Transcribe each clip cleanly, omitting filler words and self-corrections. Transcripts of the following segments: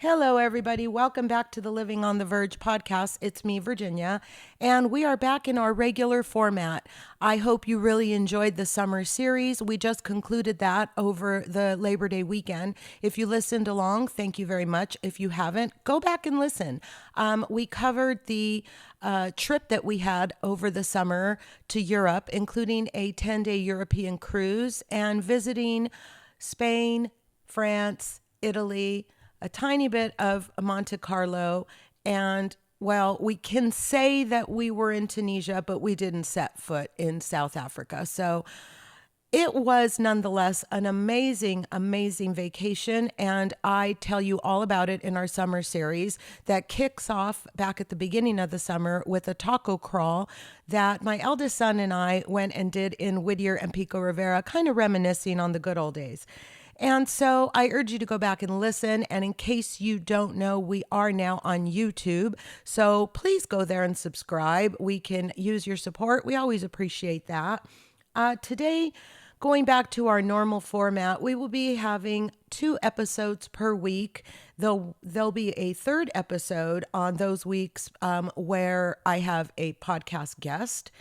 Hello, everybody. Welcome back to the Living on the Verge podcast. It's me, Virginia, and we are back in our regular format. I hope you really enjoyed the summer series. We just concluded that over the Labor Day weekend. If you listened along, thank you very much. If you haven't, go back and listen. We covered the trip that we had over the summer to Europe, including a 10-day European cruise and visiting Spain, France, Italy, a tiny bit of Monte Carlo, and well, we can say that we were in Tunisia, but we didn't set foot in South Africa. So it was nonetheless an amazing, amazing vacation. And I tell you all about it in our summer series that kicks off back at the beginning of the summer with a taco crawl that my eldest son and I went and did in Whittier and Pico Rivera, kind of reminiscing on the good old days. And so I urge you to go back and listen. And in case you don't know, we are now on YouTube. So please go there and subscribe. We can use your support. We always appreciate that. Today, going back to our normal format, we will be having 2 episodes per week. There'll be a third episode on those weeks where I have a podcast guest.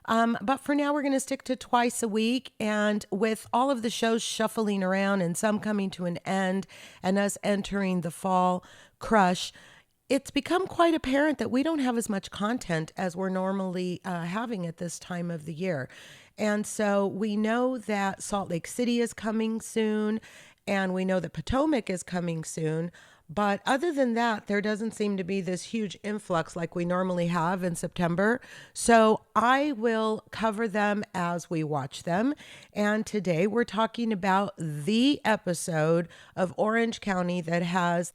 But for now, we're going to stick to twice a week. And with all of the shows shuffling around and some coming to an end and us entering the fall crush, it's become quite apparent that we don't have as much content as we're normally having at this time of the year. And so we know that Salt Lake City is coming soon, and we know that Potomac is coming soon. But other than that, there doesn't seem to be this huge influx like we normally have in September. So I will cover them as we watch them. And today we're talking about the episode of Orange County that has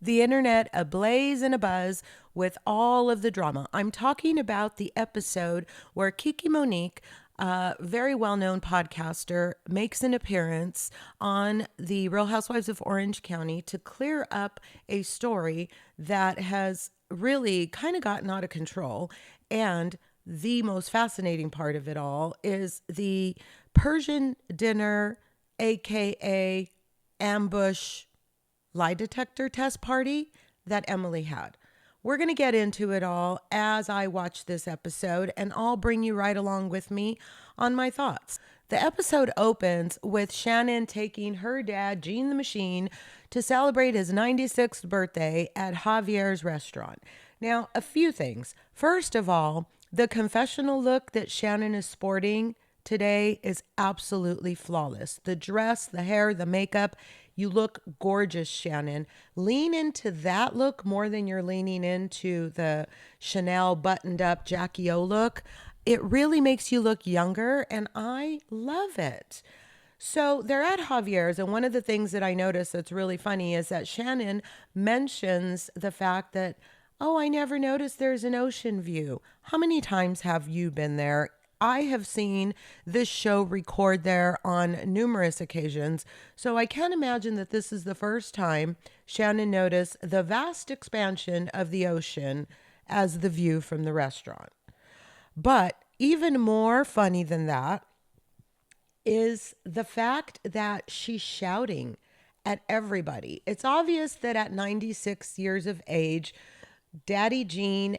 the internet ablaze and abuzz with all of the drama. I'm talking about the episode where Kiki Monique, a very well-known podcaster, makes an appearance on the Real Housewives of Orange County to clear up a story that has really kind of gotten out of control. And the most fascinating part of it all is the Persian dinner, aka ambush lie detector test party that Emily had. We're going to get into it all as I watch this episode, and I'll bring you right along with me on my thoughts. The episode opens with Shannon taking her dad, Gene the Machine, to celebrate his 96th birthday at Javier's restaurant. Now, a few things. First of all, the confessional look that Shannon is sporting today is absolutely flawless. The dress, the hair, the makeup. You look gorgeous, Shannon. Lean into that look more than you're leaning into the Chanel buttoned up Jackie O look. It really makes you look younger, and I love it. So they're at Javier's, and one of the things that I noticed that's really funny is that Shannon mentions the fact that, oh, I never noticed there's an ocean view. How many times have you been there? I have seen this show record there on numerous occasions, so I can't imagine that this is the first time Shannon noticed the vast expansion of the ocean as the view from the restaurant. But even more funny than that is the fact that she's shouting at everybody. It's obvious that at 96 years of age, Daddy Gene,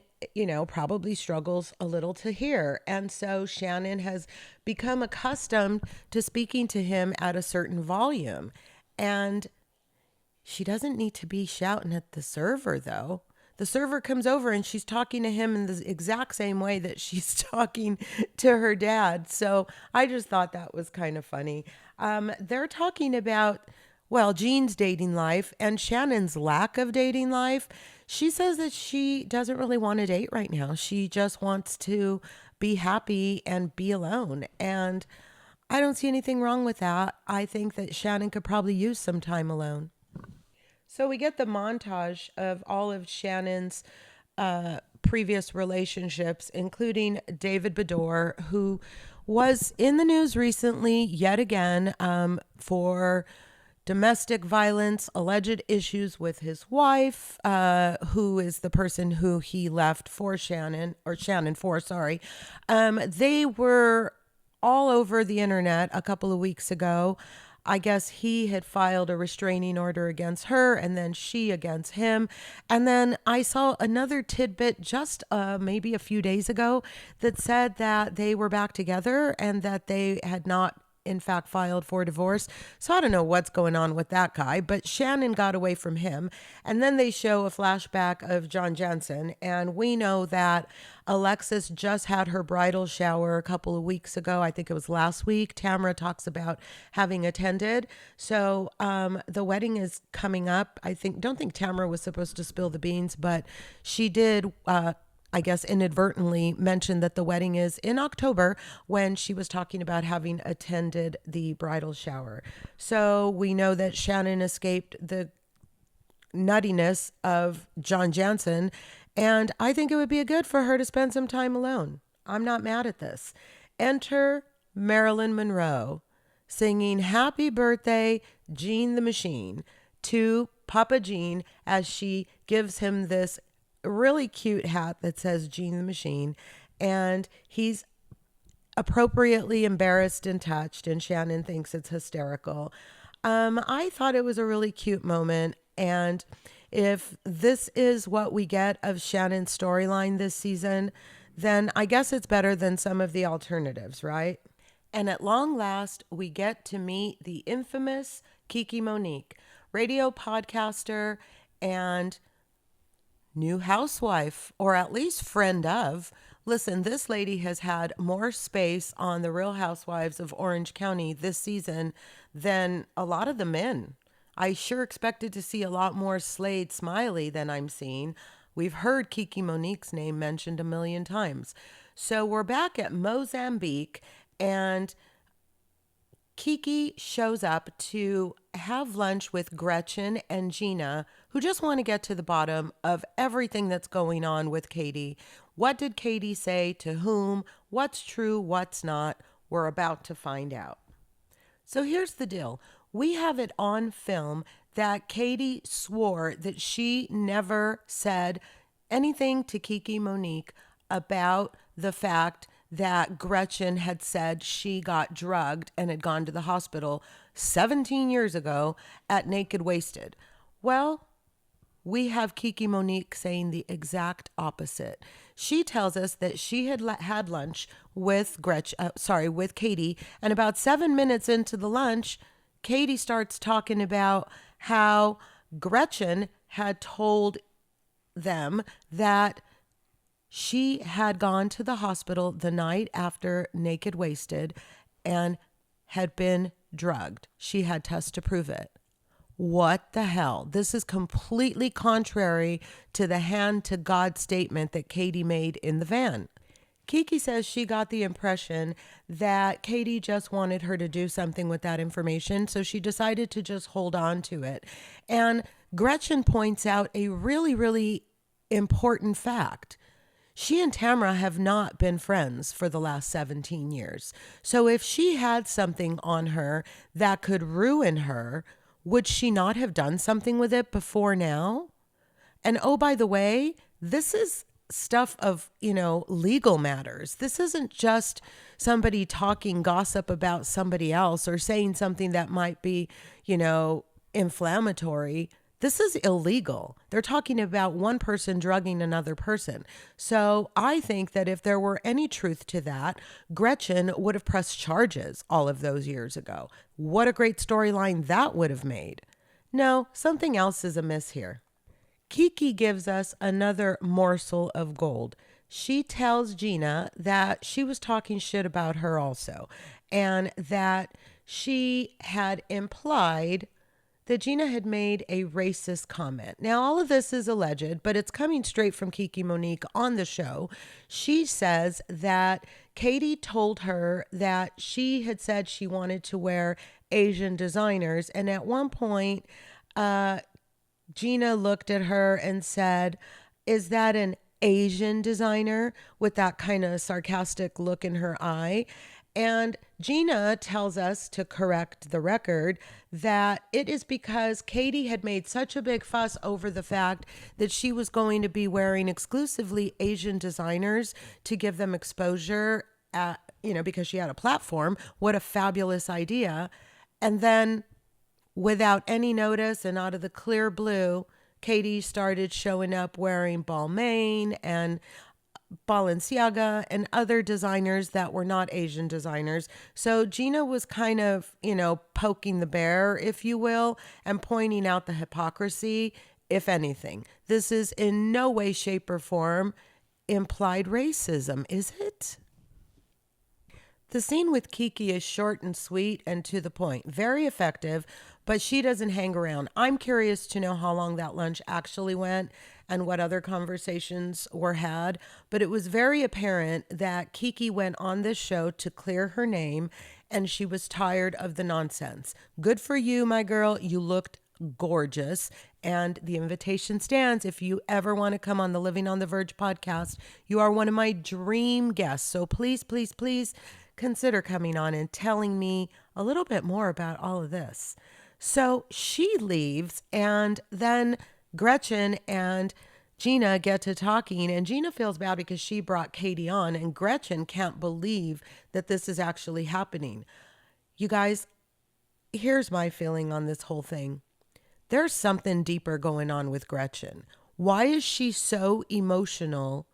probably struggles a little to hear. And so Shannon has become accustomed to speaking to him at a certain volume. And she doesn't need to be shouting at the server, though. The server comes over and she's talking to him in the exact same way that she's talking to her dad. So I just thought that was kind of funny. They're talking about, well, Jean's dating life and Shannon's lack of dating life. She says that she doesn't really want to date right now. She just wants to be happy and be alone. And I don't see anything wrong with that. I think that Shannon could probably use some time alone. So we get the montage of all of Shannon's previous relationships, including David Beador, who was in the news recently yet again for domestic violence, alleged issues with his wife, who is the person who he left for Shannon for, sorry. They were all over the internet a couple of weeks ago. I guess he had filed a restraining order against her and then she against him. And then I saw another tidbit just maybe a few days ago that said that they were back together and that they had not in fact filed for divorce. So I don't know what's going on with that guy, but Shannon got away from him. And then they show a flashback of John Jensen. And we know that Alexis just had her bridal shower a couple of weeks ago. I think it was last week. Tamara talks about having attended. So the wedding is coming up. Don't think Tamara was supposed to spill the beans, but she did I guess inadvertently mentioned that the wedding is in October when she was talking about having attended the bridal shower. So we know that Shannon escaped the nuttiness of John Jansen, and I think it would be good for her to spend some time alone. I'm not mad at this. Enter Marilyn Monroe singing Happy Birthday, Gene the Machine to Papa Gene as she gives him this really cute hat that says Gene the Machine, and he's appropriately embarrassed and touched, and Shannon thinks it's hysterical. I thought it was a really cute moment, and if this is what we get of Shannon's storyline this season, then I guess it's better than some of the alternatives, right? And at long last, we get to meet the infamous Kiki Monique, radio podcaster and new housewife, or at least friend of. Listen, this lady has had more space on the Real Housewives of Orange County this season than a lot of the men. I sure expected to see a lot more Slade Smiley than I'm seeing. We've heard Kiki Monique's name mentioned a million times. So we're back at Mozambique, and Kiki shows up to have lunch with Gretchen and Gina, who just want to get to the bottom of everything that's going on with Katie. What did Katie say to whom? What's true? What's not? We're about to find out. So here's the deal. We have it on film that Katie swore that she never said anything to Kiki Monique about the fact that Gretchen had said she got drugged and had gone to the hospital 17 years ago at Naked Wasted. Well, we have Kiki Monique saying the exact opposite. She tells us that she had had lunch with with Katie, and about 7 minutes into the lunch, Katie starts talking about how Gretchen had told them that she had gone to the hospital the night after Naked Wasted and had been drugged. She had tests to prove it. What the hell? This is completely contrary to the hand to God statement that Katie made in the van. Kiki says she got the impression that Katie just wanted her to do something with that information, so she decided to just hold on to it. And Gretchen points out a really, really important fact. She and Tamara have not been friends for the last 17 years. So if she had something on her that could ruin her, would she not have done something with it before now? And oh, by the way, this is stuff of, legal matters. This isn't just somebody talking gossip about somebody else or saying something that might be, inflammatory. This is illegal. They're talking about one person drugging another person. So I think that if there were any truth to that, Gretchen would have pressed charges all of those years ago. What a great storyline that would have made. No, something else is amiss here. Kiki gives us another morsel of gold. She tells Gina that she was talking shit about her also, and that she had implied that Gina had made a racist comment. Now, all of this is alleged, but it's coming straight from Kiki Monique on the show. She says that Katie told her that she had said she wanted to wear Asian designers, and at one point, Gina looked at her and said, "Is that an Asian designer?" with that kind of sarcastic look in her eye. And Gina tells us, to correct the record, that it is because Katie had made such a big fuss over the fact that she was going to be wearing exclusively Asian designers to give them exposure at, because she had a platform. What a fabulous idea. And then, without any notice and out of the clear blue, Katie started showing up wearing Balmain and Balenciaga and other designers that were not Asian designers. So Gina was kind of, poking the bear, if you will, and pointing out the hypocrisy, if anything. This is in no way, shape, or form implied racism, is it? The scene with Kiki is short and sweet and to the point, very effective, but she doesn't hang around. I'm curious to know how long that lunch actually went and what other conversations were had, but it was very apparent that Kiki went on this show to clear her name and she was tired of the nonsense. Good for you, my girl. You looked gorgeous. And the invitation stands. If you ever want to come on the Living on the Verge podcast, you are one of my dream guests. So please, please, please consider coming on and telling me a little bit more about all of this. So she leaves, and then Gretchen and Gina get to talking, and Gina feels bad because she brought Katie on, and Gretchen can't believe that this is actually happening. You guys, here's my feeling on this whole thing. There's something deeper going on with Gretchen. Why is she so emotional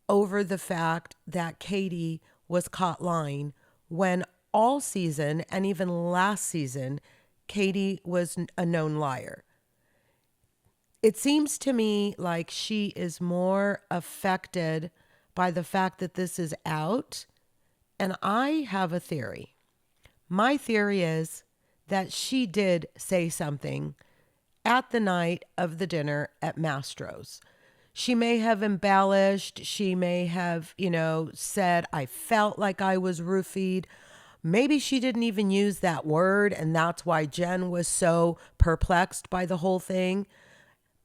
over the fact that Katie was caught lying when all season and even last season, Katie was a known liar? It seems to me like she is more affected by the fact that this is out. And I have a theory. My theory is that she did say something at the night of the dinner at Mastro's. She may have embellished. She may have, said, I felt like I was roofied. Maybe she didn't even use that word, and that's why Jen was so perplexed by the whole thing.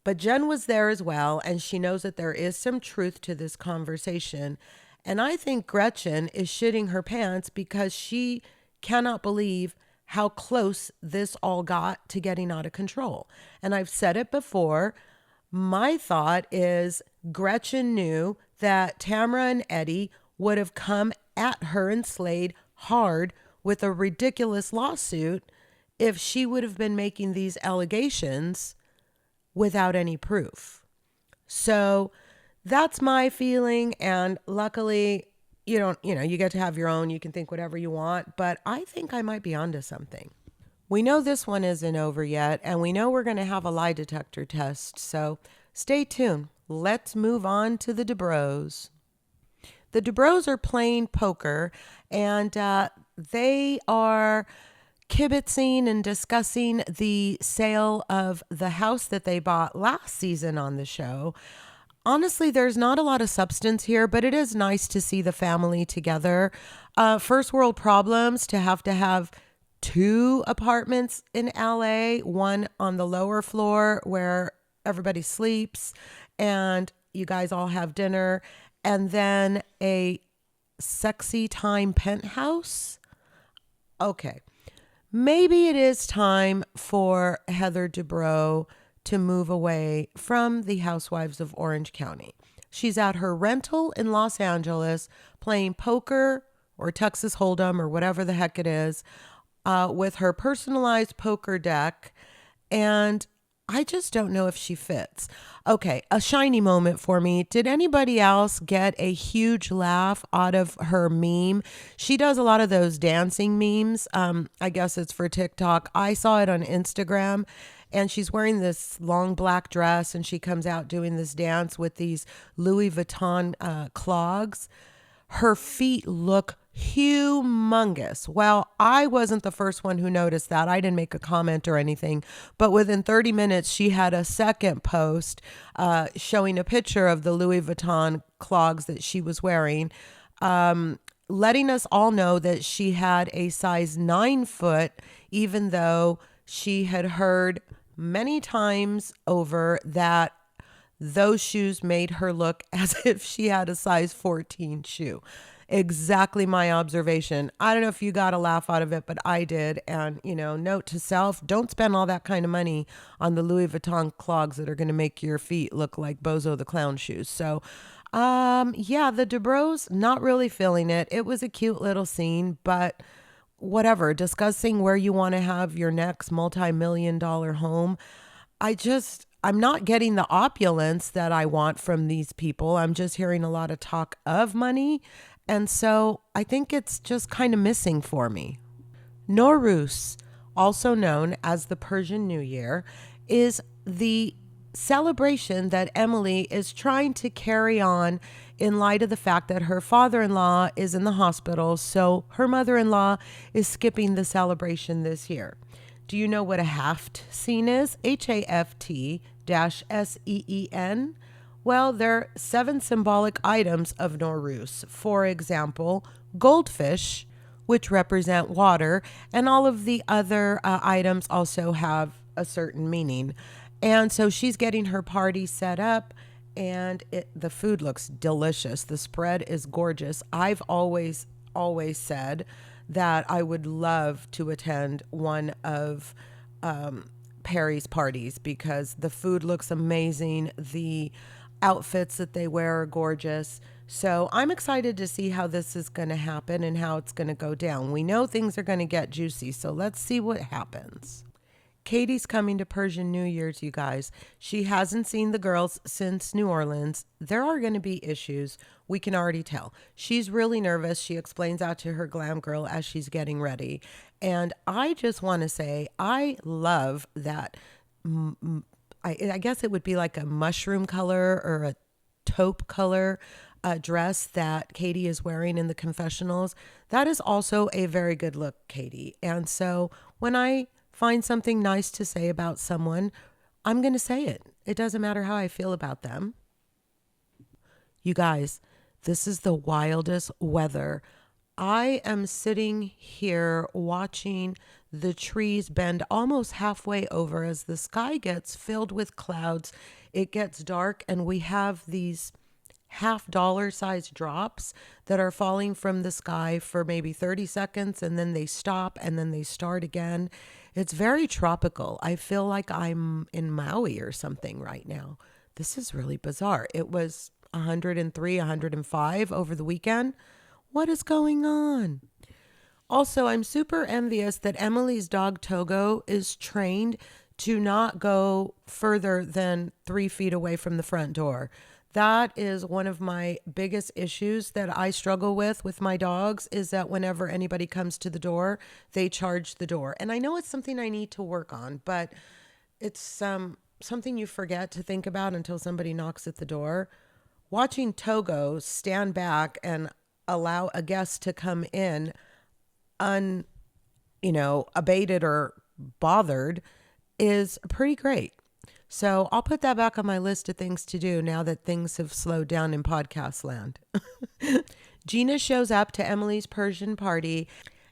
But Jen was there as well, and she knows that there is some truth to this conversation. And I think Gretchen is shitting her pants because she cannot believe how close this all got to getting out of control. And I've said it before. My thought is Gretchen knew that Tamara and Eddie would have come at her and Slade hard with a ridiculous lawsuit if she would have been making these allegations without any proof. So that's my feeling. And luckily, you get to have your own, you can think whatever you want, but I think I might be onto something. We know this one isn't over yet, and we know we're going to have a lie detector test, so stay tuned. Let's move on to the Dubrows. The Dubrows are playing poker, and they are kibitzing and discussing the sale of the house that they bought last season on the show. Honestly, there's not a lot of substance here, but it is nice to see the family together. First world problems to have 2 apartments in LA, one on the lower floor where everybody sleeps and you guys all have dinner, and then a sexy time penthouse. Okay. Maybe it is time for Heather Dubrow to move away from the Housewives of Orange County. She's at her rental in Los Angeles playing poker or Texas Hold'em or whatever the heck it is with her personalized poker deck. And I just don't know if she fits. Okay, a shiny moment for me. Did anybody else get a huge laugh out of her meme? She does a lot of those dancing memes. I guess it's for TikTok. I saw it on Instagram. And she's wearing this long black dress and she comes out doing this dance with these Louis Vuitton clogs. Her feet look humongous. Well, I wasn't the first one who noticed that. I didn't make a comment or anything. But within 30 minutes, she had a second post showing a picture of the Louis Vuitton clogs that she was wearing, letting us all know that she had a size 9 foot, even though she had heard many times over that those shoes made her look as if she had a size 14 shoe. Exactly my observation. I don't know if you got a laugh out of it, but I did. And, note to self, don't spend all that kind of money on the Louis Vuitton clogs that are going to make your feet look like Bozo the Clown shoes. So, the Dubrows, not really feeling it. It was a cute little scene, but whatever, discussing where you want to have your next multi-million-dollar home. I'm not getting the opulence that I want from these people. I'm just hearing a lot of talk of money. And so I think it's just kind of missing for me. Nowruz, also known as the Persian New Year, is the celebration that Emily is trying to carry on in light of the fact that her father-in-law is in the hospital. So her mother-in-law is skipping the celebration this year. Do you know what a haft scene is? HAFT-SEEN. Well, there are 7 symbolic items of Nowruz. For example, goldfish, which represent water, and all of the other items also have a certain meaning. And so she's getting her party set up, and the food looks delicious. The spread is gorgeous. I've always said that I would love to attend one of Perry's parties because the food looks amazing. The outfits that they wear are gorgeous. So I'm excited to see how this is going to happen and how it's going to go down. We know things are going to get juicy, so let's see what happens. Katie's coming to Persian New Year's, you guys. She hasn't seen the girls since New Orleans. There are going to be issues. We can already tell. She's really nervous. She explains out to her glam girl as she's getting ready. And I just want to say, I love that. I guess it would be like a mushroom color or a taupe color dress that Katie is wearing in the confessionals. That is also a very good look, Katie. And so when I find something nice to say about someone, I'm going to say it. It doesn't matter how I feel about them. You guys, this is the wildest weather. I am sitting here watching the trees bend almost halfway over as the sky gets filled with clouds. It gets dark and we have these $50 size drops that are falling from the sky for maybe 30 seconds and then they stop and then they start again. It's very tropical. I feel like I'm in Maui or something right now. This is really bizarre. It was 103, 105 over the weekend. What is going on? Also, I'm super envious that Emily's dog Togo is trained to not go further than 3 feet away from the front door. That is one of my biggest issues that I struggle with my dogs is that whenever anybody comes to the door, they charge the door. And I know it's something I need to work on, but it's something you forget to think about until somebody knocks at the door. Watching Togo stand back and allow a guest to come in abated or bothered is pretty great. So I'll put that back on my list of things to do now that things have slowed down in podcast land. Gina shows up to Emily's Persian party,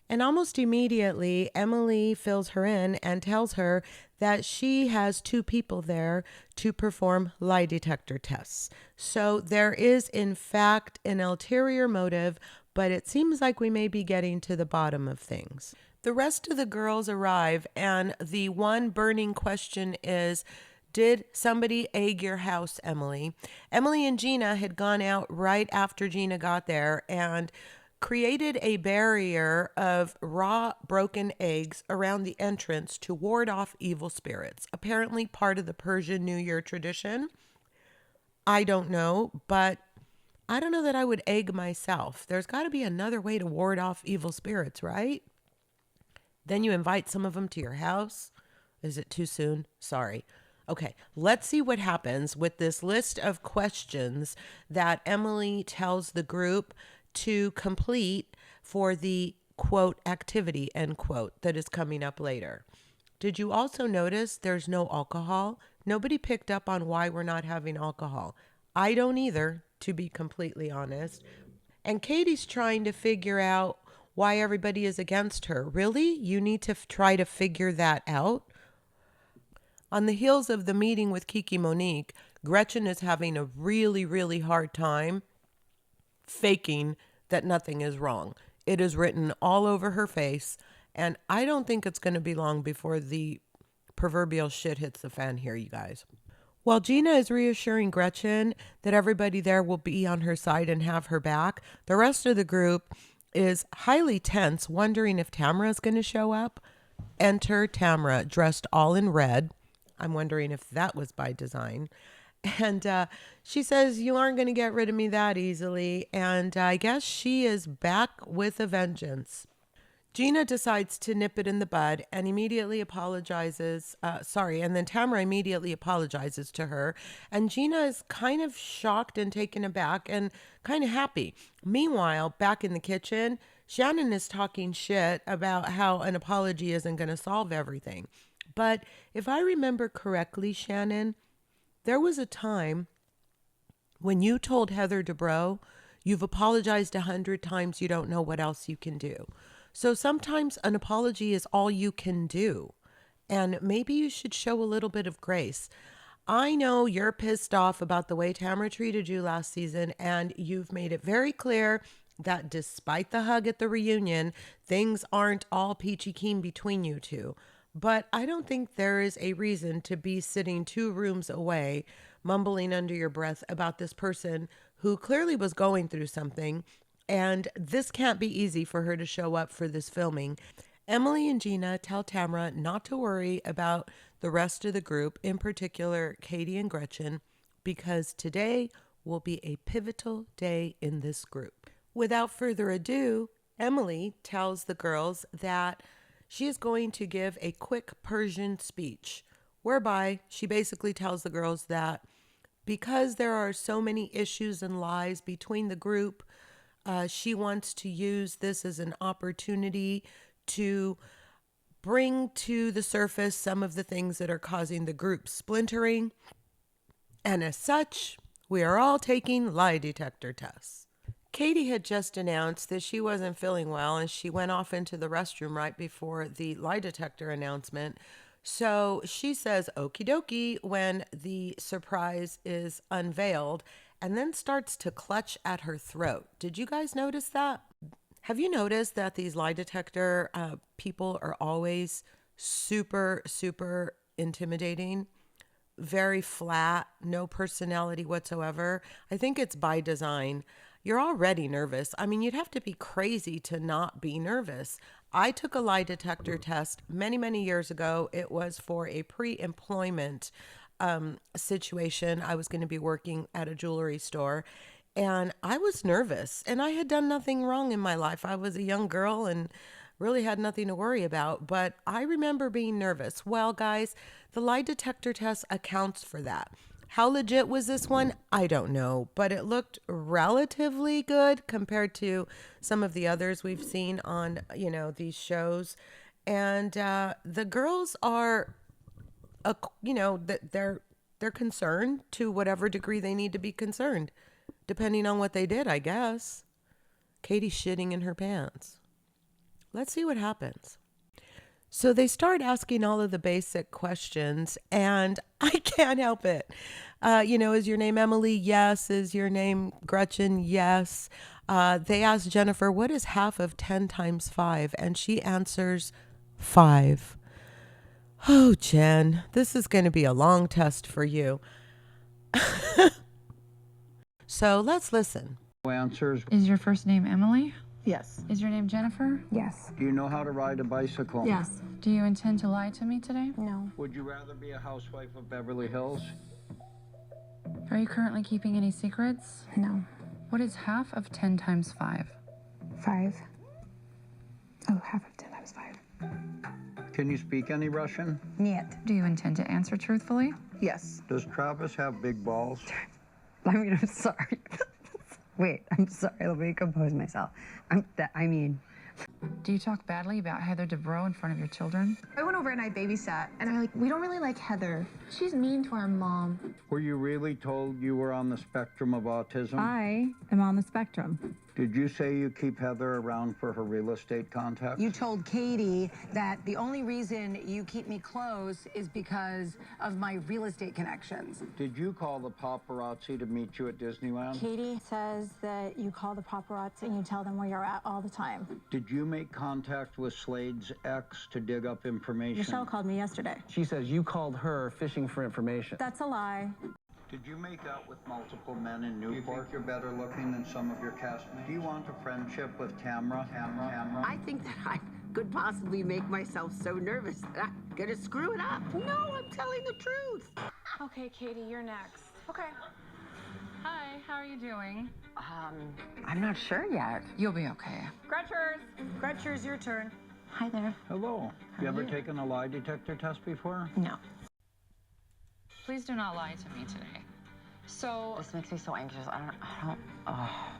and almost immediately Emily fills her in and tells her that she has 2 people there to perform lie detector tests. So there is in fact an ulterior motive, but it seems like we may be getting to the bottom of things. The rest of the girls arrive, and the one burning question is, did somebody egg your house, Emily? Emily and Gina had gone out right after Gina got there and created a barrier of raw broken eggs around the entrance to ward off evil spirits. Apparently part of the Persian New Year tradition. I don't know, but I don't know that I would egg myself. There's got to be another way to ward off evil spirits, right? Then you invite some of them to your house. Is it too soon? Sorry. Okay, let's see what happens with this list of questions that Emily tells the group to complete for the quote activity, end quote, that is coming up later. Did you also notice there's no alcohol? Nobody picked up on why we're not having alcohol. I don't either, to be completely honest. And Katie's trying to figure out why everybody is against her. Really? You need to try to figure that out? On the heels of the meeting with Kiki Monique, Gretchen is having a really, really hard time faking that nothing is wrong. It is written all over her face, and I don't think it's going to be long before the proverbial shit hits the fan here, you guys. While Gina is reassuring Gretchen that everybody there will be on her side and have her back, the rest of the group is highly tense, wondering if Tamara is going to show up. Enter Tamara, dressed all in red. I'm wondering if that was by design. And she says, "You aren't going to get rid of me that easily." And I guess she is back with a vengeance. Gina decides to nip it in the bud and immediately apologizes. And then Tamara immediately apologizes to her. And Gina is kind of shocked and taken aback and kind of happy. Meanwhile, back in the kitchen, Shannon is talking shit about how an apology isn't going to solve everything. But if I remember correctly, Shannon, there was a time when you told Heather Dubrow, "You've apologized 100 times, you don't know what else you can do." So sometimes an apology is all you can do. And maybe you should show a little bit of grace. I know you're pissed off about the way Tamara treated you last season, and you've made it very clear that despite the hug at the reunion, things aren't all peachy keen between you two. But I don't think there is a reason to be sitting 2 rooms away, mumbling under your breath about this person who clearly was going through something. And this can't be easy for her to show up for this filming. Emily and Gina tell Tamara not to worry about the rest of the group, in particular Katie and Gretchen, because today will be a pivotal day in this group. Without further ado, Emily tells the girls that she is going to give a quick Persian speech, whereby she basically tells the girls that because there are so many issues and lies between the group, she wants to use this as an opportunity to bring to the surface some of the things that are causing the group splintering. And as such, we are all taking lie detector tests. Katie had just announced that she wasn't feeling well, and she went off into the restroom right before the lie detector announcement. So she says okie dokie when the surprise is unveiled, and then starts to clutch at her throat. Did you guys notice that? Have you noticed that these lie detector people are always super, super intimidating? Very flat, no personality whatsoever. I think it's by design. You're already nervous. I mean, you'd have to be crazy to not be nervous. I took a lie detector test many, many years ago. It was for a pre-employment situation. I was going to be working at a jewelry store, and I was nervous, and I had done nothing wrong in my life. I was a young girl and really had nothing to worry about, but I remember being nervous. Well, guys, the lie detector test accounts for that. How legit was this one? I don't know, but it looked relatively good compared to some of the others we've seen on, these shows. And the girls are, they're concerned to whatever degree they need to be concerned, depending on what they did, I guess. Katie's shitting in her pants. Let's see what happens. So they start asking all of the basic questions, and I can't help it. Is your name Emily? Yes. Is your name Gretchen? Yes. They ask Jennifer, what is half of 10 times 5? And she answers 5. Oh, Jen, this is going to be a long test for you. So let's listen. Answers. Is your first name Emily? Yes. Is your name Jennifer? Yes. Do you know how to ride a bicycle? Yes. Do you intend to lie to me today? No. Would you rather be a housewife of Beverly Hills? Are you currently keeping any secrets? No. What is half of 10 times 5? 5. Oh, half of 10 times 5. Can you speak any Russian? Нет. Do you intend to answer truthfully? Yes. Does Travis have big balls? I mean, I'm sorry. Wait, I'm sorry. Let me compose myself. Do you talk badly about Heather Dubrow in front of your children? I went over and I babysat, and they're like, we don't really like Heather. She's mean to our mom. Were you really told you were on the spectrum of autism? I am on the spectrum. Did you say you keep Heather around for her real estate contacts? You told Katie that the only reason you keep me close is because of my real estate connections. Did you call the paparazzi to meet you at Disneyland? Katie says that you call the paparazzi and you tell them where you're at all the time. Did you make contact with Slade's ex to dig up information? Michelle called me yesterday. She says you called her fishing for information. That's a lie. Did you make out with multiple men in Newport? Do you think you're better looking than some of your castmates? Do you want a friendship with Tamra? I think that I could possibly make myself so nervous that I'm gonna screw it up. No, I'm telling the truth. Okay, Katie, you're next. Okay. Hi, how are you doing? I'm not sure yet. You'll be okay. Gretchen, your turn. Hi there. Hello. You ever taken a lie detector test before? No. Please do not lie to me today. So, This makes me so anxious.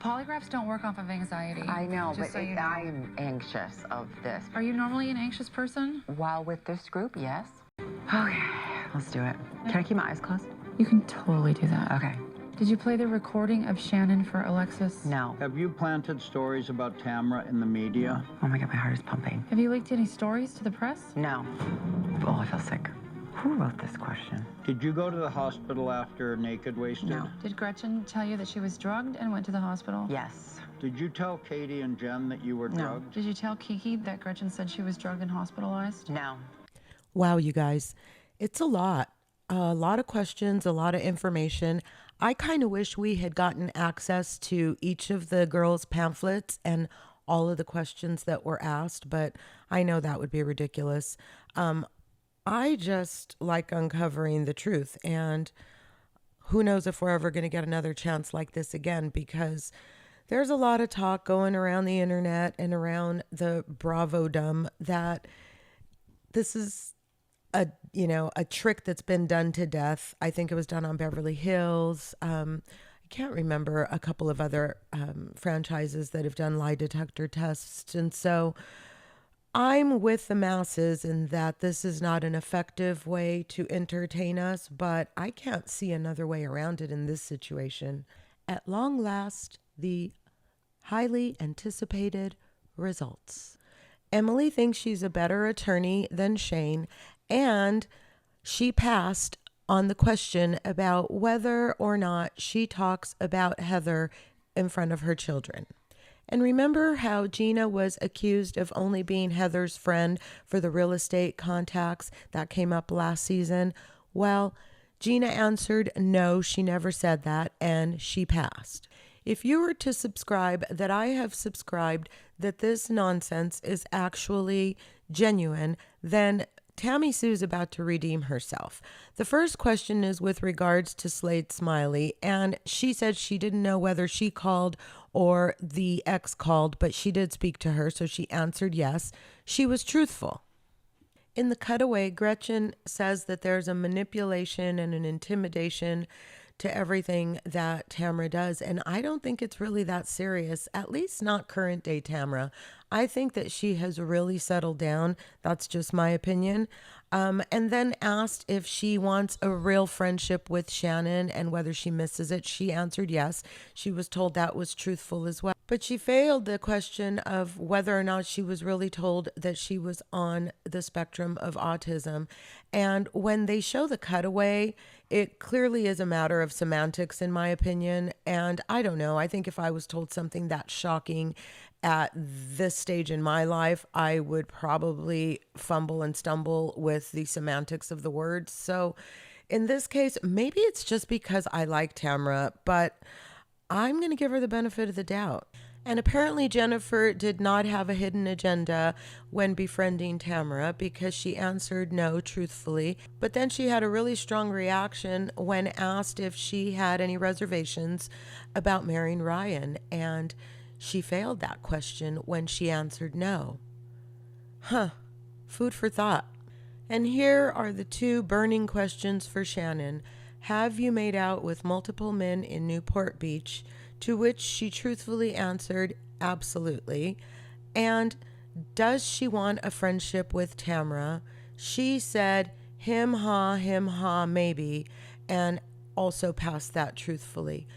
polygraphs don't work off of anxiety. I know, just but so you know. I'm anxious of this. Are you normally an anxious person? While with this group, yes. Okay, let's do it. Can I keep my eyes closed? You can totally do that. Okay. Did you play the recording of Shannon for Alexis? No. Have you planted stories about Tamra in the media? Oh my God, my heart is pumping. Have you leaked any stories to the press? No. Oh, I feel sick. Who wrote this question? Did you go to the hospital after Naked Wasted? No. Did Gretchen tell you that she was drugged and went to the hospital? Yes. Did you tell Katie and Jen that you were No. drugged? Did you tell Kiki that Gretchen said she was drugged and hospitalized? No. Wow, you guys, it's a lot of questions, a lot of information. I kind of wish we had gotten access to each of the girls' pamphlets and all of the questions that were asked, but I know that would be ridiculous. I just like uncovering the truth, and who knows if we're ever going to get another chance like this again, because there's a lot of talk going around the internet and around the Bravo-dom that this is a trick that's been done to death. I think it was done on Beverly Hills. I can't remember a couple of other franchises that have done lie detector tests. And so I'm with the masses in that this is not an effective way to entertain us, but I can't see another way around it in this situation. At long last, the highly anticipated results. Emily thinks she's a better attorney than Shane, and she passed on the question about whether or not she talks about Heather in front of her children. And remember how Gina was accused of only being Heather's friend for the real estate contacts that came up last season? Well, Gina answered no, she never said that, and she passed. If you were to subscribe that I have subscribed that this nonsense is actually genuine, then Tammy Sue's about to redeem herself. The first question is with regards to Slade Smiley, and she said she didn't know whether she called or the ex called, but she did speak to her, so she answered yes. She was truthful. In the cutaway, Gretchen says that there's a manipulation and an intimidation to everything that Tamra does, and I don't think it's really that serious, at least not current day Tamra. I think that she has really settled down. That's just my opinion. And then asked if she wants a real friendship with Shannon and whether she misses it. She answered yes. She was told that was truthful as well. But she failed the question of whether or not she was really told that she was on the spectrum of autism. And when they show the cutaway, it clearly is a matter of semantics, in my opinion. And I don't know. I think if I was told something that shocking at this stage in my life, I would probably fumble and stumble with the semantics of the words. So in this case, maybe it's just because I like Tamra, but I'm going to give her the benefit of the doubt. And apparently Jennifer did not have a hidden agenda when befriending Tamra because she answered no truthfully. But then she had a really strong reaction when asked if she had any reservations about marrying Ryan. And she failed that question when she answered no. Food for thought. And here are the two burning questions for Shannon. Have you made out with multiple men in Newport Beach? To which she truthfully answered absolutely. And does she want a friendship with Tamra? She said him ha, maybe, and also passed that truthfully.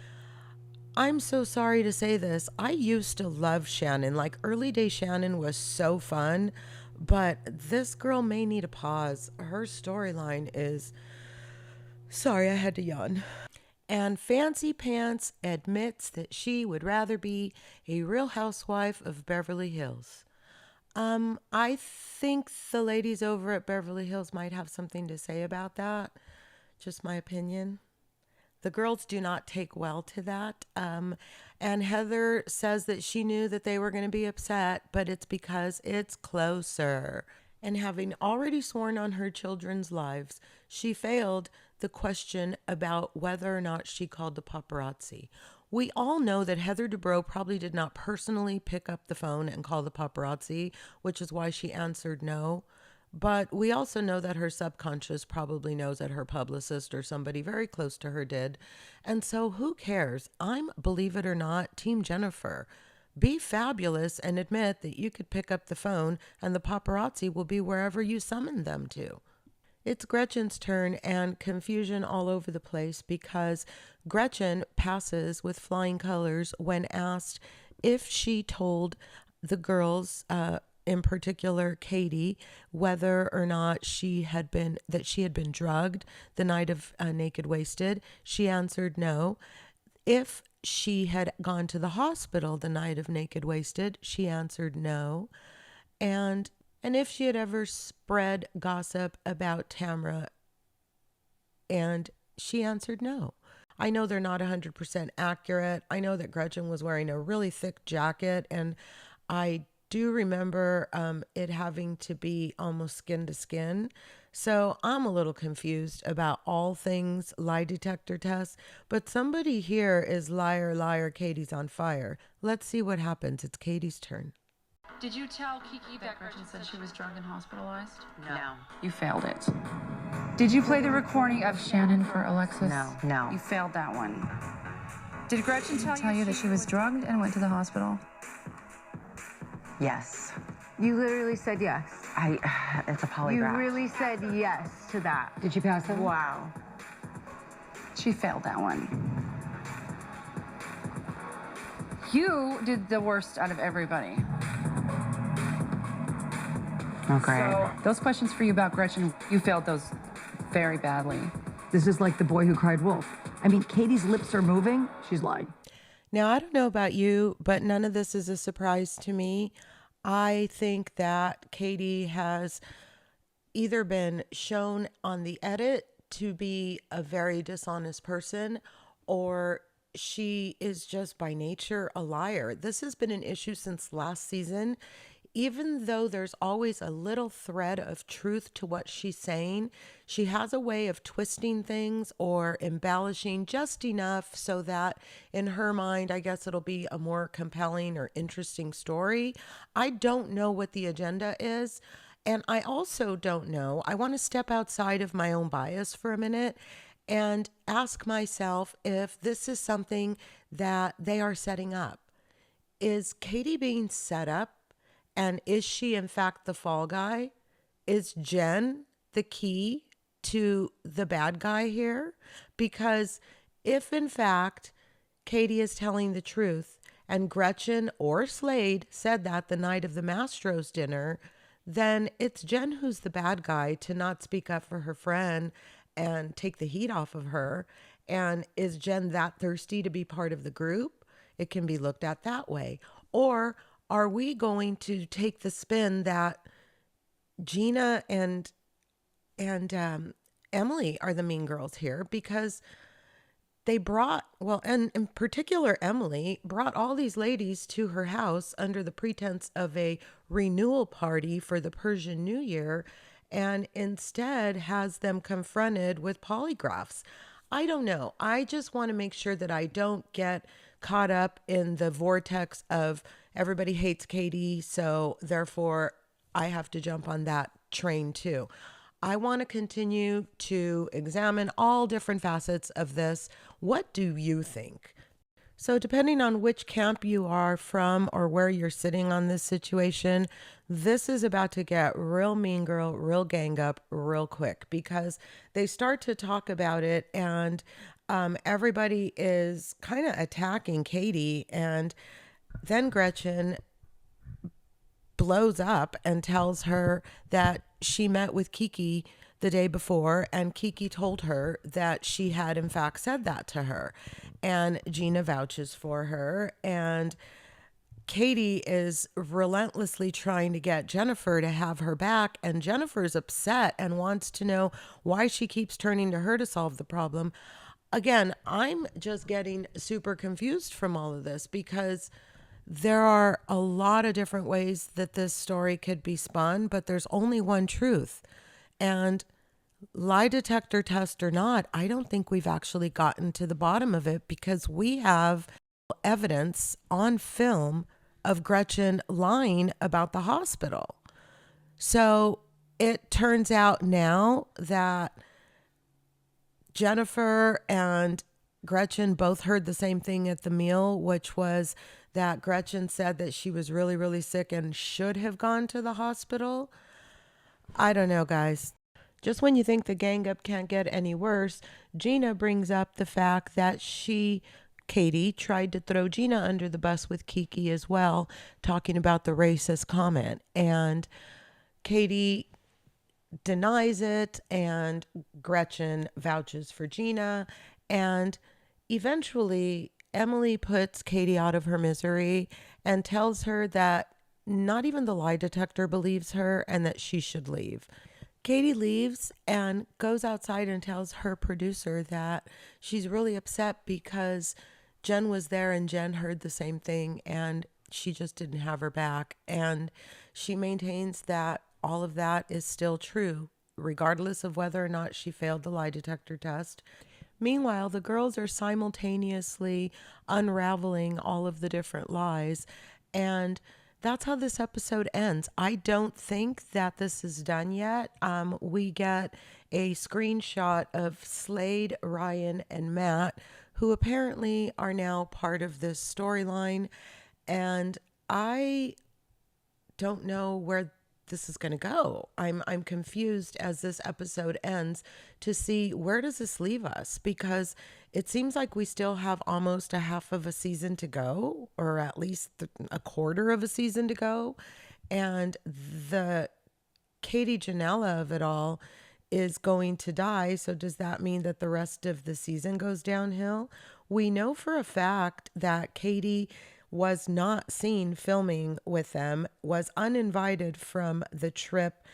I'm so sorry to say this. I used to love Shannon. Like, early day Shannon was so fun, but this girl may need a pause. Her storyline is... Sorry, I had to yawn. And Fancy Pants admits that she would rather be a Real Housewife of Beverly Hills. I think the ladies over at Beverly Hills might have something to say about that. Just my opinion. The girls do not take well to that. And Heather says that she knew that they were going to be upset, but it's because it's closer. And having already sworn on her children's lives, she failed the question about whether or not she called the paparazzi. We all know that Heather Dubrow probably did not personally pick up the phone and call the paparazzi, which is why she answered no. But we also know that her subconscious probably knows that her publicist or somebody very close to her did. And so who cares? I'm, believe it or not, Team Jennifer. Be fabulous and admit that you could pick up the phone and the paparazzi will be wherever you summon them to. It's Gretchen's turn, and confusion all over the place because Gretchen passes with flying colors when asked if she told the girls, in particular Katie, whether or not she had been drugged the night of Naked Wasted. She answered no. If she had gone to the hospital the night of Naked Wasted, she answered no. And if she had ever spread gossip about Tamra, and she answered no. I know they're not 100% accurate. I know that Gretchen was wearing a really thick jacket, and I do remember it having to be almost skin to skin. So I'm a little confused about all things lie detector tests, but somebody here is liar, liar, Katie's on fire. Let's see what happens. It's Katie's turn. Did you tell Kiki that Gretchen said she was drugged and hospitalized? No. You failed it. Did you play the recording of Shannon for Alexis? No. You failed that one. Did Gretchen Tell you that she was drugged and went to the hospital? Yes. You literally said yes. It's a You polygraph. really said yes to that. Did you pass it? Wow. She failed that one. You did the worst out of everybody. Okay. So those questions for you about Gretchen, you failed those very badly. This is like the boy who cried wolf. I mean, Katie's lips are moving. She's lying. Now, I don't know about you, but none of this is a surprise to me. I think that Katie has either been shown on the edit to be a very dishonest person, or she is just by nature a liar. This has been an issue since last season. Even though there's always a little thread of truth to what she's saying, she has a way of twisting things or embellishing just enough so that in her mind, I guess it'll be a more compelling or interesting story. I don't know what the agenda is. And I also don't know. I want to step outside of my own bias for a minute and ask myself if this is something that they are setting up. Is Katie being set up? And is she, in fact, the fall guy? Is Jen the key to the bad guy here? Because if, in fact, Katie is telling the truth and Gretchen or Slade said that the night of the Mastro's dinner, then it's Jen who's the bad guy to not speak up for her friend and take the heat off of her. And is Jen that thirsty to be part of the group? It can be looked at that way. Or are we going to take the spin that Gina and Emily are the mean girls here because they brought, well, and in particular, Emily brought all these ladies to her house under the pretense of a renewal party for the Persian New Year, and instead has them confronted with polygraphs. I don't know. I just want to make sure that I don't get caught up in the vortex of everybody hates Katie, so therefore I have to jump on that train too. I want to continue to examine all different facets of this. What do you think? So depending on which camp you are from or where you're sitting on this situation, this is about to get real mean girl, real gang up real quick because they start to talk about it and everybody is kind of attacking Katie, and then Gretchen blows up and tells her that she met with Kiki the day before, and Kiki told her that she had in fact said that to her, and Gina vouches for her, and Katie is relentlessly trying to get Jennifer to have her back, and Jennifer's upset and wants to know why she keeps turning to her to solve the problem. again, I'm just getting super confused from all of this because there are a lot of different ways that this story could be spun, but there's only one truth. And lie detector test or not, I don't think we've actually gotten to the bottom of it because we have evidence on film of Gretchen lying about the hospital. So it turns out now that Jennifer and Gretchen both heard the same thing at the meal, which was that Gretchen said that she was really, really sick and should have gone to the hospital. I don't know, guys. Just when you think the gang up can't get any worse, Gina brings up the fact that Katie, tried to throw Gina under the bus with Kiki as well, talking about the racist comment. And Katie denies it, and Gretchen vouches for Gina. And eventually, Emily puts Katie out of her misery and tells her that not even the lie detector believes her and that she should leave. Katie leaves and goes outside and tells her producer that she's really upset because Jen was there and Jen heard the same thing and she just didn't have her back. And she maintains that all of that is still true, regardless of whether or not she failed the lie detector test. Meanwhile, the girls are simultaneously unraveling all of the different lies, and that's how this episode ends. I don't think that this is done yet. We get a screenshot of Slade, Ryan, and Matt, who apparently are now part of this storyline, and I don't know where this is going to go. I'm confused as this episode ends to see where does this leave us, because it seems like we still have almost a half of a season to go, or at least a quarter of a season to go, and the Katie Janela of it all is going to die. So does that mean that the rest of the season goes downhill? We know for a fact that Katie was not seen filming with them, was uninvited from the trip,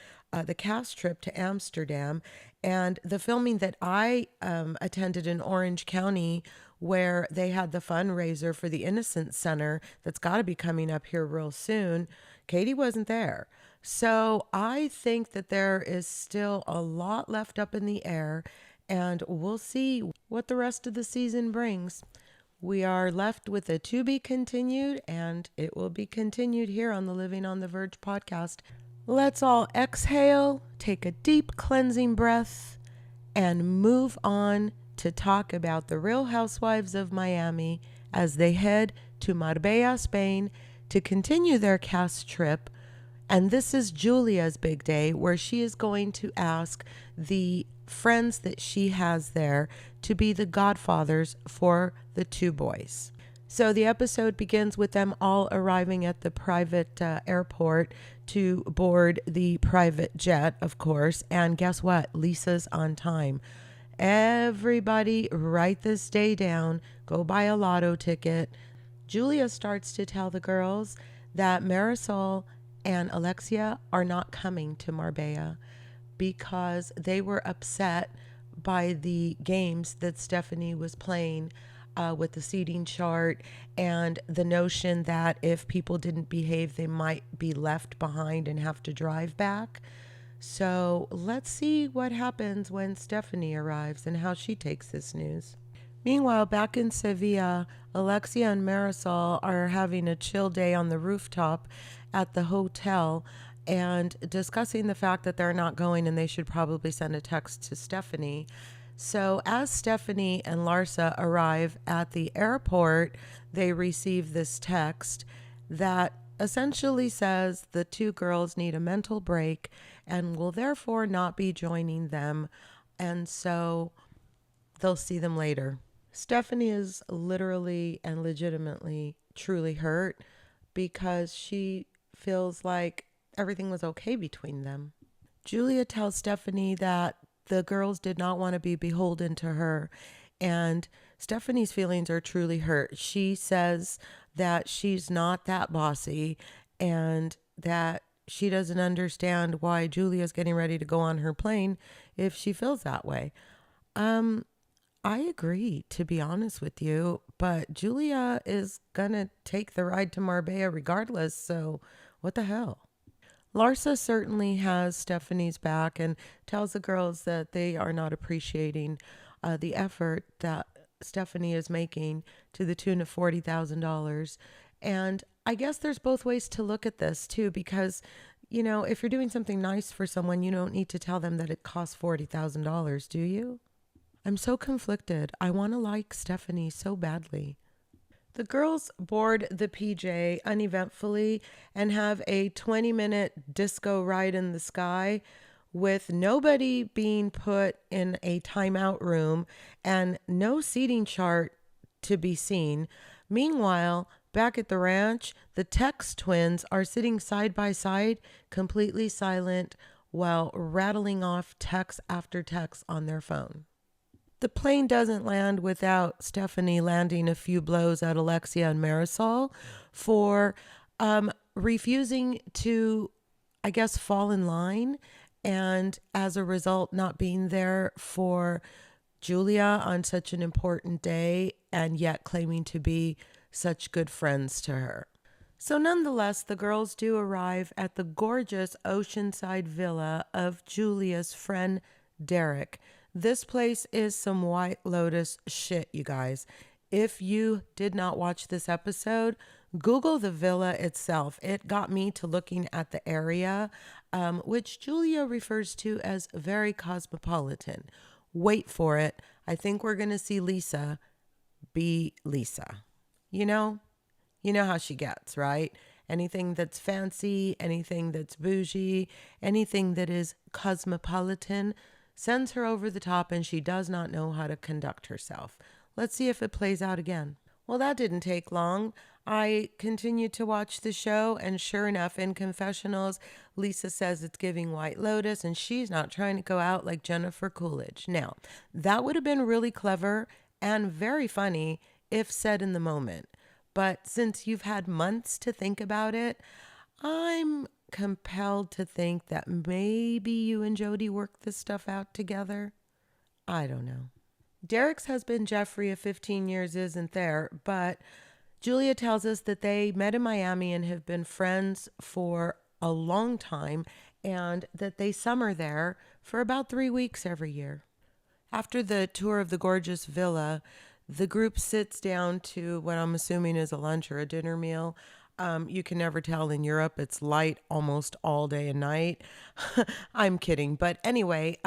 the cast trip to Amsterdam. And the filming that I attended in Orange County, where they had the fundraiser for the Innocence Center that's got to be coming up here real soon, Katie wasn't there. So I think that there is still a lot left up in the air, and we'll see what the rest of the season brings. We are left with a to be continued, and it will be continued here on the Living on the Verge podcast. Let's all exhale, take a deep cleansing breath, and move on to talk about the Real Housewives of Miami as they head to Marbella, Spain to continue their cast trip. And this is Julia's big day, where she is going to ask the friends that she has there to be the godfathers for the two boys. So the episode begins with them all arriving at the private airport to board the private jet, of course. And guess what? Lisa's on time. Everybody write this day down. Go buy a lotto ticket. Julia starts to tell the girls that Marisol and Alexia are not coming to Marbella because they were upset by the games that Stephanie was playing with the seating chart and the notion that if people didn't behave, they might be left behind and have to drive back. So let's see what happens when Stephanie arrives and how she takes this news. Meanwhile, back in Sevilla, Alexia and Marisol are having a chill day on the rooftop at the hotel and discussing the fact that they're not going and they should probably send a text to Stephanie. So as Stephanie and Larsa arrive at the airport, they receive this text that essentially says the two girls need a mental break and will therefore not be joining them. And so they'll see them later. Stephanie is literally and legitimately truly hurt because she feels like everything was okay between them. Julia tells Stephanie that the girls did not want to be beholden to her, and Stephanie's feelings are truly hurt. She says that she's not that bossy and that she doesn't understand why Julia's getting ready to go on her plane if she feels that way. I agree, to be honest with you, but Julia is gonna take the ride to Marbella regardless, so what the hell? Larsa certainly has Stephanie's back and tells the girls that they are not appreciating the effort that Stephanie is making to the tune of $40,000. And I guess there's both ways to look at this too, because, you know, if you're doing something nice for someone, you don't need to tell them that it costs $40,000, do you? I'm so conflicted. I want to like Stephanie so badly. The girls board the PJ uneventfully and have a 20-minute disco ride in the sky with nobody being put in a timeout room and no seating chart to be seen. Meanwhile, back at the ranch, the Tex twins are sitting side by side, completely silent, while rattling off text after text on their phone. The plane doesn't land without Stephanie landing a few blows at Alexia and Marisol for refusing to, I guess, fall in line, and as a result not being there for Julia on such an important day and yet claiming to be such good friends to her. So nonetheless, the girls do arrive at the gorgeous oceanside villa of Julia's friend Derek. This place is some White Lotus shit, you guys. If you did not watch this episode, Google the villa itself. It got me to looking at the area, which Julia refers to as very cosmopolitan. Wait for it. I think we're going to see Lisa be Lisa. You know how she gets, right? Anything that's fancy, anything that's bougie, anything that is cosmopolitan sends her over the top, and she does not know how to conduct herself. Let's see if it plays out again. Well, that didn't take long. I continued to watch the show, and sure enough, in confessionals, Lisa says it's giving White Lotus, and she's not trying to go out like Jennifer Coolidge. Now, that would have been really clever and very funny if said in the moment. But since you've had months to think about it, I'm compelled to think that maybe you and Jody worked this stuff out together. I don't know. Derek's husband, Jeffrey, of 15 years, isn't there, but Julia tells us that they met in Miami and have been friends for a long time, and that they summer there for about 3 weeks every year. After the tour of the gorgeous villa, the group sits down to what I'm assuming is a lunch or a dinner meal. You can never tell in Europe. It's light almost all day and night. I'm kidding. But anyway,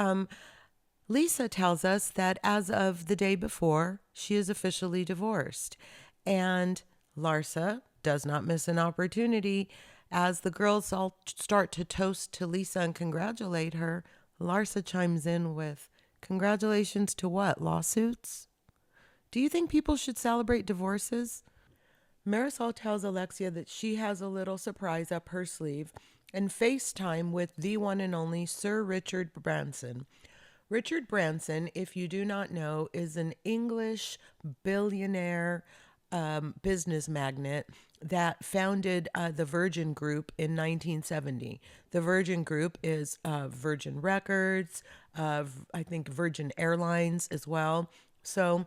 Lisa tells us that as of the day before, she is officially divorced. And Larsa does not miss an opportunity. As the girls all start to toast to Lisa and congratulate her, Larsa chimes in with, congratulations to what, lawsuits? Do you think people should celebrate divorces? Marisol tells Alexia that she has a little surprise up her sleeve and FaceTime with the one and only Sir Richard Branson. Richard Branson, if you do not know, is an English billionaire business magnate that founded the Virgin Group in 1970. The Virgin Group is Virgin Records, I think Virgin Airlines as well. So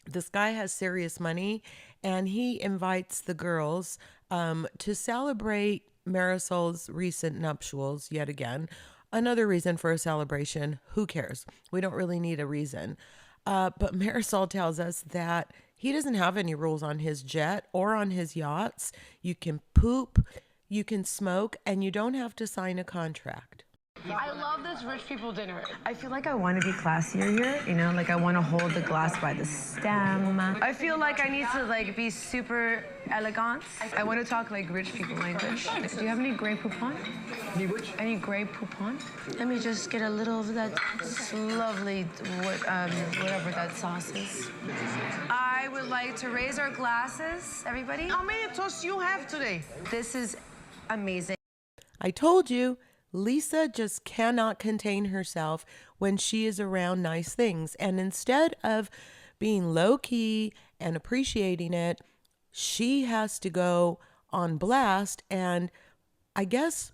this guy has serious money, and he invites the girls to celebrate Marisol's recent nuptials yet again. Another reason for a celebration. Who cares? We don't really need a reason. But Marisol tells us that he doesn't have any rules on his jet or on his yachts. You can poop, you can smoke, and you don't have to sign a contract. I love this rich people dinner. I feel like I want to be classier here, you know, like I want to hold the glass by the stem. I feel like I need to be super elegant. I want to talk like rich people language. Do you have any Grey Poupon? Any which? Any Grey Poupon? Let me just get a little of that lovely, whatever that sauce is. I would like to raise our glasses, everybody. How many toasts you have today? This is amazing. I told you. Lisa just cannot contain herself when she is around nice things. And instead of being low-key and appreciating it, she has to go on blast and, I guess,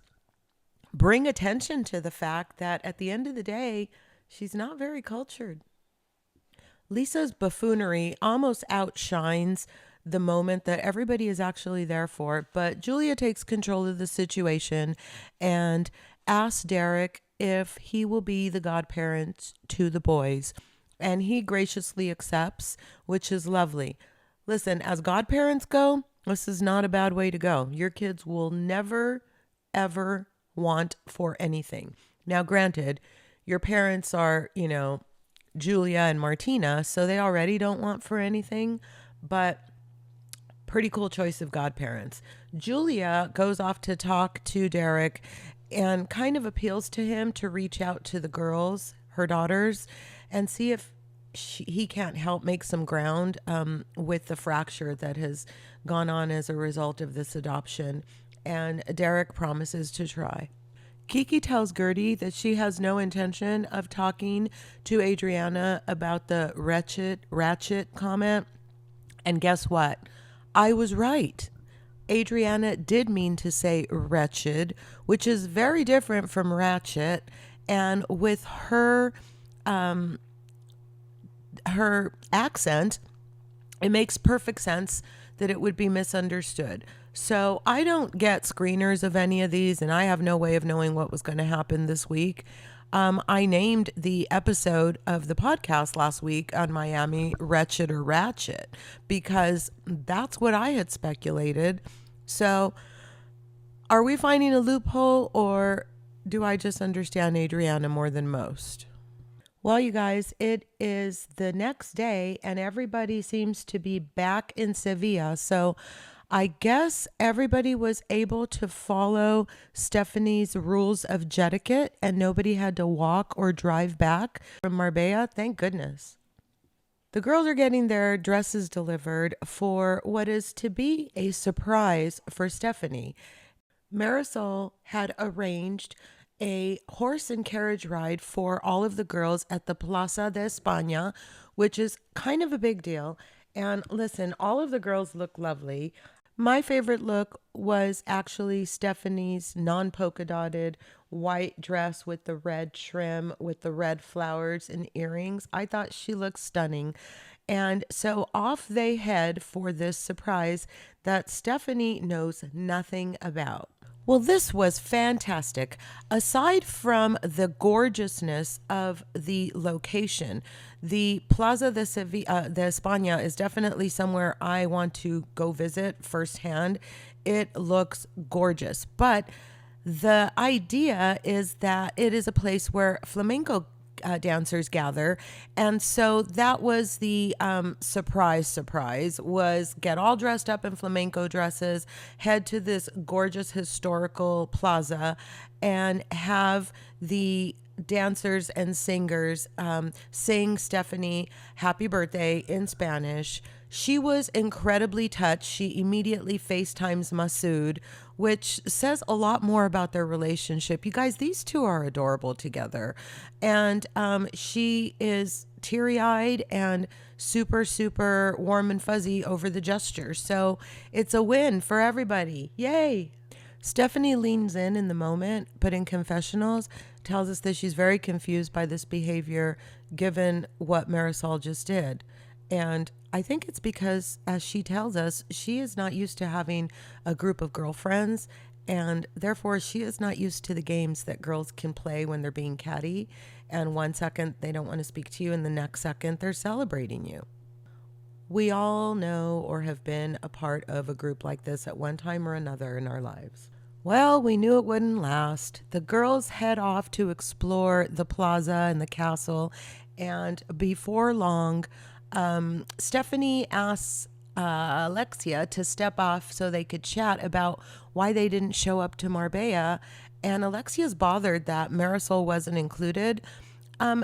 bring attention to the fact that at the end of the day, she's not very cultured. Lisa's buffoonery almost outshines the moment that everybody is actually there for. But Julia takes control of the situation and asks Derek if he will be the godparent to the boys. And he graciously accepts, which is lovely. Listen, as godparents go, this is not a bad way to go. Your kids will never, ever want for anything. Now, granted, your parents are, Julia and Martina, so they already don't want for anything, but pretty cool choice of godparents. Julia goes off to talk to Derek and kind of appeals to him to reach out to the girls, her daughters, and see if he can't help make some ground with the fracture that has gone on as a result of this adoption. And Derek promises to try. Kiki tells Gertie that she has no intention of talking to Adriana about the ratchet comment. And guess what? I was right. Adriana did mean to say wretched, which is very different from ratchet. And with her accent, it makes perfect sense that it would be misunderstood. So I don't get screeners of any of these, and I have no way of knowing what was going to happen this week. I named the episode of the podcast last week on Miami Wretched or Ratchet because that's what I had speculated. So are we finding a loophole, or do I just understand Adriana more than most? Well, you guys, it is the next day and everybody seems to be back in Sevilla. So I guess everybody was able to follow Stephanie's rules of etiquette and nobody had to walk or drive back from Marbella. Thank goodness. The girls are getting their dresses delivered for what is to be a surprise for Stephanie. Marisol had arranged a horse and carriage ride for all of the girls at the Plaza de España, which is kind of a big deal. And listen, all of the girls look lovely. My favorite look was actually Stephanie's non-polka dotted white dress with the red trim with the red flowers and earrings. I thought she looked stunning. And so off they head for this surprise that Stephanie knows nothing about. Well, this was fantastic. Aside from the gorgeousness of the location, the Plaza de España is definitely somewhere I want to go visit firsthand. It looks gorgeous. But the idea is that it is a place where flamenco dancers gather. And so that was the surprise was get all dressed up in flamenco dresses, head to this gorgeous historical plaza and have the dancers and singers sing Stephanie happy birthday in Spanish. She was incredibly touched. She immediately FaceTimes Masood, which says a lot more about their relationship. You guys, these two are adorable together. And she is teary-eyed and super, super warm and fuzzy over the gesture. So it's a win for everybody. Yay! Stephanie leans in the moment, but in confessionals tells us that she's very confused by this behavior given what Marisol just did. And I think it's because, as she tells us, she is not used to having a group of girlfriends, and therefore she is not used to the games that girls can play when they're being catty. And 1 second they don't want to speak to you, and the next second they're celebrating you. We all know or have been a part of a group like this at one time or another in our lives. Well, we knew it wouldn't last. The girls head off to explore the plaza and the castle, and before long, Stephanie asks Alexia to step off so they could chat about why they didn't show up to Marbella, and Alexia's bothered that Marisol wasn't included.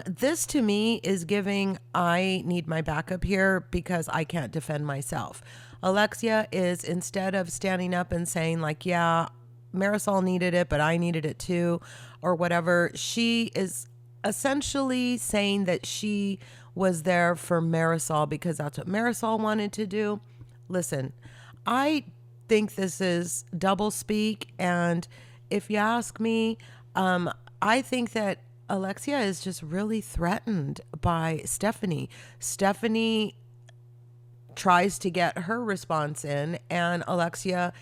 This to me is giving I need my backup here because I can't defend myself. Alexia is, instead of standing up and saying like, yeah, Marisol needed it, but I needed it too, or whatever, she is essentially saying that she was there for Marisol because that's what Marisol wanted to do. Listen, I think this is double speak, and if you ask me, I think that Alexia is just really threatened by Stephanie. Stephanie tries to get her response in, and Alexia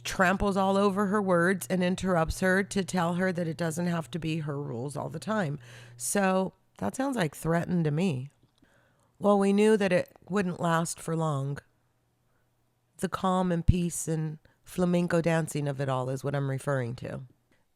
tramples all over her words and interrupts her to tell her that it doesn't have to be her rules all the time. So that sounds like threatened to me. Well, we knew that it wouldn't last for long. The calm and peace and flamenco dancing of it all is what I'm referring to.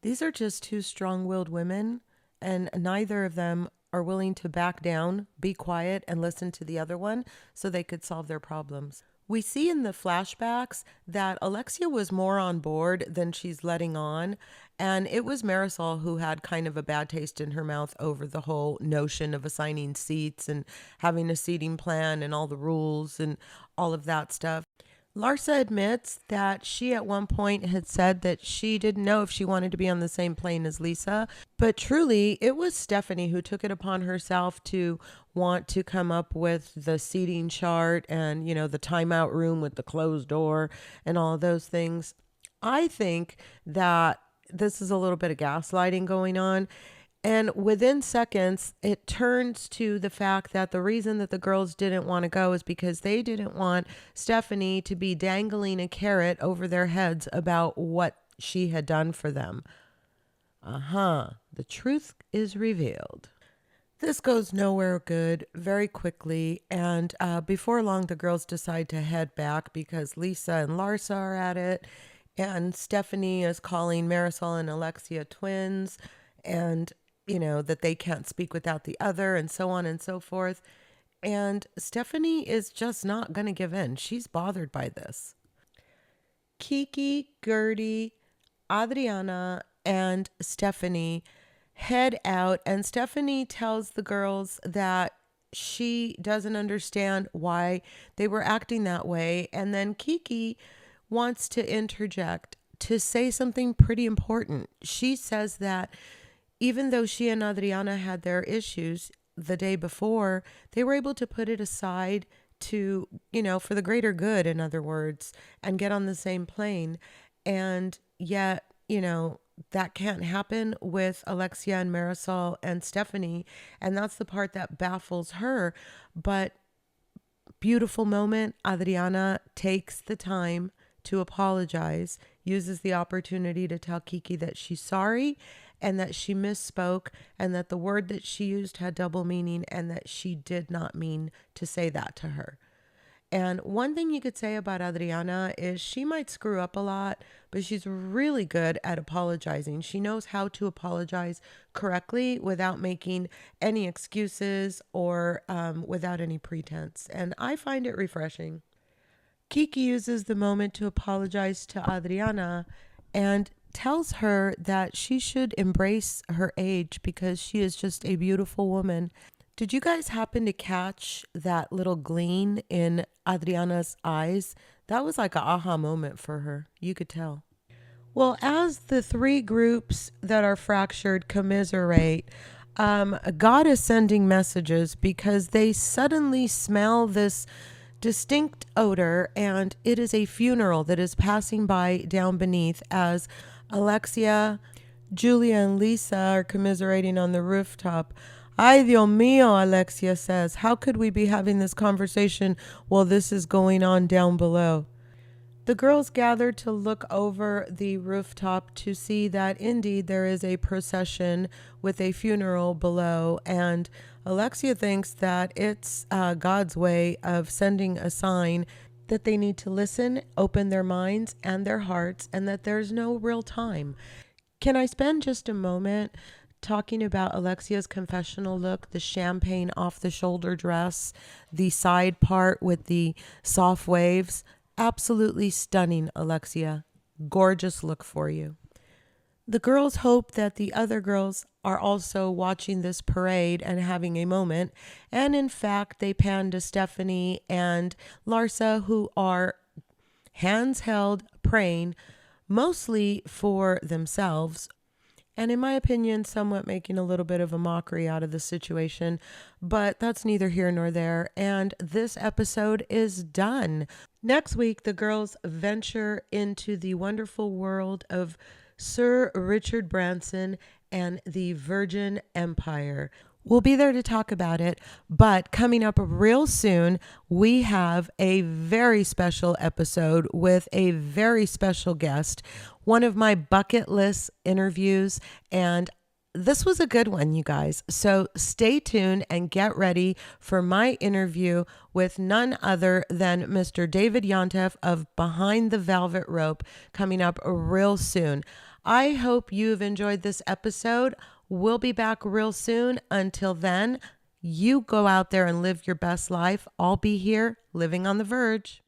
These are just two strong-willed women, and neither of them are willing to back down, be quiet, and listen to the other one so they could solve their problems. We see in the flashbacks that Alexia was more on board than she's letting on, and it was Marisol who had kind of a bad taste in her mouth over the whole notion of assigning seats and having a seating plan and all the rules and all of that stuff. Larsa admits that she at one point had said that she didn't know if she wanted to be on the same plane as Lisa, but truly it was Stephanie who took it upon herself to want to come up with the seating chart and, the timeout room with the closed door and all of those things. I think that this is a little bit of gaslighting going on. And within seconds, it turns to the fact that the reason that the girls didn't want to go is because they didn't want Stephanie to be dangling a carrot over their heads about what she had done for them. The truth is revealed. This goes nowhere good very quickly, and before long, the girls decide to head back because Lisa and Larsa are at it, and Stephanie is calling Marisol and Alexia twins, and that they can't speak without the other, and so on and so forth. And Stephanie is just not going to give in. She's bothered by this. Kiki, Gertie, Adriana, and Stephanie head out, and Stephanie tells the girls that she doesn't understand why they were acting that way. And then Kiki wants to interject to say something pretty important. She says that even though she and Adriana had their issues the day before, they were able to put it aside to, for the greater good, in other words, and get on the same plane. And yet, that can't happen with Alexia and Marisol and Stephanie. And that's the part that baffles her. But beautiful moment, Adriana takes the time to apologize, uses the opportunity to tell Kiki that she's sorry and that she misspoke and that the word that she used had double meaning and that she did not mean to say that to her. And one thing you could say about Adriana is she might screw up a lot, but she's really good at apologizing. She knows how to apologize correctly without making any excuses or without any pretense. And I find it refreshing. Kiki uses the moment to apologize to Adriana and tells her that she should embrace her age because she is just a beautiful woman. Did you guys happen to catch that little gleam in Adriana's eyes? That was like an aha moment for her. You could tell. Well, as the three groups that are fractured commiserate, God is sending messages because they suddenly smell this distinct odor, and it is a funeral that is passing by down beneath as Alexia, Julia, and Lisa are commiserating on the rooftop. Ay, Dios mío, Alexia says. How could we be having this conversation while this is going on down below? The girls gather to look over the rooftop to see that indeed there is a procession with a funeral below, and Alexia thinks that it's God's way of sending a sign that they need to listen, open their minds and their hearts, and that there's no real time. Can I spend just a moment talking about Alexia's confessional look, the champagne off the shoulder dress, the side part with the soft waves? Absolutely stunning, Alexia. Gorgeous look for you. The girls hope that the other girls are also watching this parade and having a moment. And in fact, they pan to Stephanie and Larsa, who are hands held, praying, mostly for themselves. And in my opinion, somewhat making a little bit of a mockery out of the situation. But that's neither here nor there. And this episode is done. Next week, the girls venture into the wonderful world of Sir Richard Branson and the Virgin Empire. We'll be there to talk about it, but coming up real soon, we have a very special episode with a very special guest, one of my bucket list interviews, and this was a good one, you guys. So stay tuned and get ready for my interview with none other than Mr. David Yontef of Behind the Velvet Rope, coming up real soon. I hope you've enjoyed this episode. We'll be back real soon. Until then, you go out there and live your best life. I'll be here living on the verge.